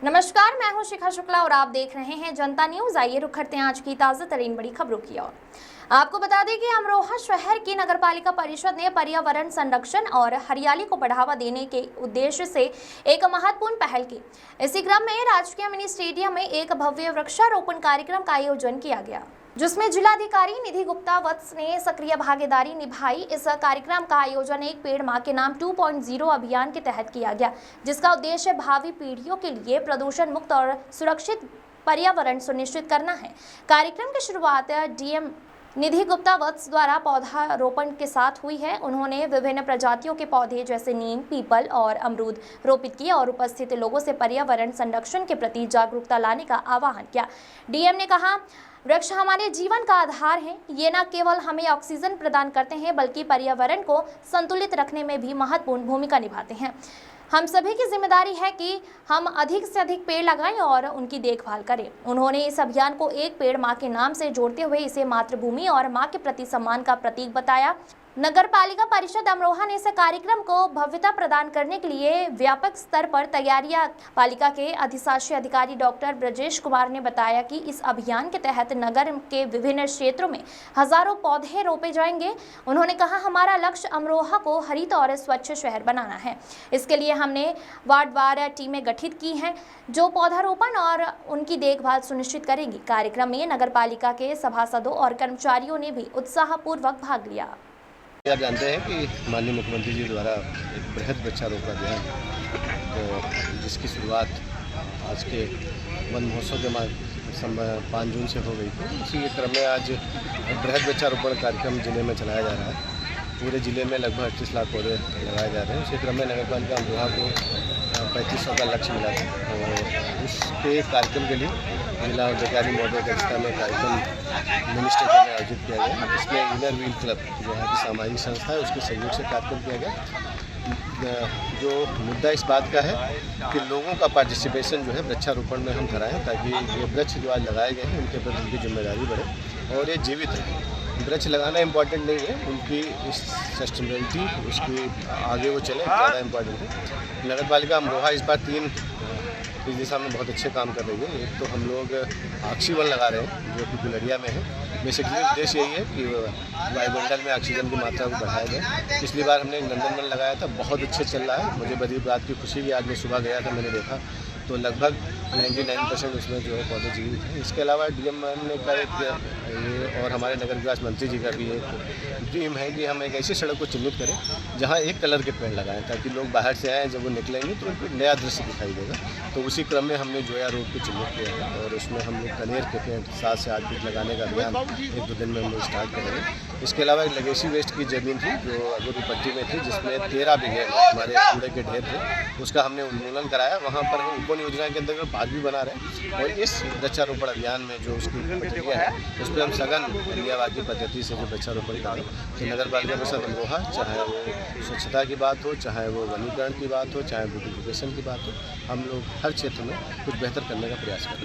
नमस्कार, मैं हूं शिखा शुक्ला और आप देख रहे हैं जनता न्यूज। आइए रुख करते हैं आज की ताज़ा तरीन बड़ी खबरों की ओर। आपको बता दें कि अमरोहा शहर की नगरपालिका परिषद ने पर्यावरण संरक्षण और हरियाली को बढ़ावा देने के उद्देश्य से एक महत्वपूर्ण पहल की। इसी क्रम में राजकीय मिनी स्टेडियम में एक भव्य वृक्षारोपण कार्यक्रम का आयोजन किया गया, जिसमें जिलाधिकारी निधि गुप्ता वत्स ने सक्रिय भागीदारी निभाई। इस कार्यक्रम का आयोजन एक पेड़ मां के नाम 2.0 अभियान के तहत किया गया, जिसका उद्देश्य भावी पीढ़ियों के लिए प्रदूषण मुक्त और सुरक्षित पर्यावरण सुनिश्चित करना है। कार्यक्रम की शुरुआत डीएम निधि गुप्ता वत्स द्वारा पौधारोपण के साथ हुई है। उन्होंने विभिन्न प्रजातियों के पौधे जैसे नीम, पीपल और अमरूद रोपित किए और उपस्थित लोगों से पर्यावरण संरक्षण के प्रति जागरूकता लाने का आह्वान किया। डीएम ने कहा, वृक्ष हमारे जीवन का आधार हैं। ये न केवल हमें ऑक्सीजन प्रदान करते हैं, बल्कि पर्यावरण को संतुलित रखने में भी महत्वपूर्ण भूमिका निभाते हैं। हम सभी की जिम्मेदारी है कि हम अधिक से अधिक पेड़ लगाएं और उनकी देखभाल करें। उन्होंने इस अभियान को एक पेड़ मां के नाम से जोड़ते हुए इसे मातृभूमि और मां के प्रति सम्मान का प्रतीक बताया। नगरपालिका परिषद अमरोहा ने इस कार्यक्रम को भव्यता प्रदान करने के लिए व्यापक स्तर पर तैयारियां। पालिका के अधिशासी अधिकारी डॉक्टर ब्रजेश कुमार ने बताया कि इस अभियान के तहत नगर के विभिन्न क्षेत्रों में हजारों पौधे रोपे जाएंगे। उन्होंने कहा, हमारा लक्ष्य अमरोहा को हरित और स्वच्छ शहर बनाना है। इसके लिए हमने वार्डवार टीमें गठित की हैं, जो पौधारोपण और उनकी देखभाल सुनिश्चित करेंगी। कार्यक्रम में नगरपालिका के सभासदों और कर्मचारियों ने भी उत्साहपूर्वक भाग लिया। आप जानते हैं कि माननीय मुख्यमंत्री जी द्वारा एक बृहद वृक्षारोपण अभियान, तो जिसकी शुरुआत आज के वन महोत्सव के 5 जून से हो गई थी। उसी के क्रम में आज बृहद वृक्षारोपण कार्यक्रम जिले में चलाया जा रहा है। पूरे जिले में लगभग 38 लाख पौधे लगाए जा रहे हैं। उसी क्रम में नगरपालिका अमरोहा को 3500 का लक्ष्य मिला था और उसके कार्यक्रम के लिए जिला अधिकारी महोदय की अध्यक्षता में कार्यक्रम मिनी स्टेडियम में आयोजित किया गया। इसमें इनर व्हील क्लब जो है कि सामाजिक संस्था है, उसके सहयोग से कार्यक्रम किया गया। जो मुद्दा इस बात का है कि लोगों का पार्टिसिपेशन जो है वृक्षारोपण में हम कराएं, ताकि ये वृक्ष जो आज लगाए गए हैं उनके प्रति उनकी जिम्मेदारी बढ़े और ये जीवित रहे। वृक्ष लगाना इम्पॉर्टेंट नहीं है, उनकी सस्टेनेबिलिटी, उसकी आगे वो चले, ज़्यादा इम्पॉर्टेंट है। नगरपालिका अमरोहा इस बार 3 इस दिशा में बहुत अच्छे काम कर रही है। एक तो हम लोग ऑक्सीवन लगा रहे हैं जो कि गुलरिया में है। बेसिकली उद्देश्य यही है कि वायुमंडल में ऑक्सीजन की मात्रा को बढ़ाया जाए। पिछली बार हमने नंदन वन लगाया था, बहुत अच्छे चल रहा है। मुझे बड़ी बात की खुशी की आज मैं सुबह गया था, मैंने देखा तो लगभग 99% उसमें जो है पौधे जीवित हैं। इसके अलावा डीएम ने का एक और हमारे नगर विकास मंत्री जी का भी एक ड्रीम है कि हम एक ऐसी सड़क को चिन्हित करें जहां एक कलर के पेड़ लगाएं, ताकि लोग बाहर से आएँ, जब वो निकलेंगे तो उनको नया दृश्य दिखाई देगा। तो उसी क्रम में हमने जोया रोड को चिन्हित किया है और उसमें हम लोग कनेर के पेड़ 7 से 8 फीट लगाने का अभियान 1-2 दिन में हम लोग स्टार्ट करेंगे। इसके अलावा एक लेगेसी वेस्ट की ज़मीन थी जो अगुरुपट्टी में थी, जिसमें 13 बीघे हमारे कूड़े के ढेर थे, उसका हमने उन्मूलन कराया। वहाँ पर हम उपवन योजना के अंतर्गत पार्क भी बना रहे हैं और इस वृक्षारोपण अभियान में जो उसकी प्रक्रिया है उस पर हम सघन इंडियावादी पद्धति से जो वृक्षारोपण करें। तो नगरपालिका परिषद अमरोहा, चाहे वो स्वच्छता की बात हो, चाहे वो वनीकरण की बात हो, चाहे ब्यूटिफिकेशन की बात हो, हम लोग हर क्षेत्र में कुछ बेहतर करने का प्रयास करें।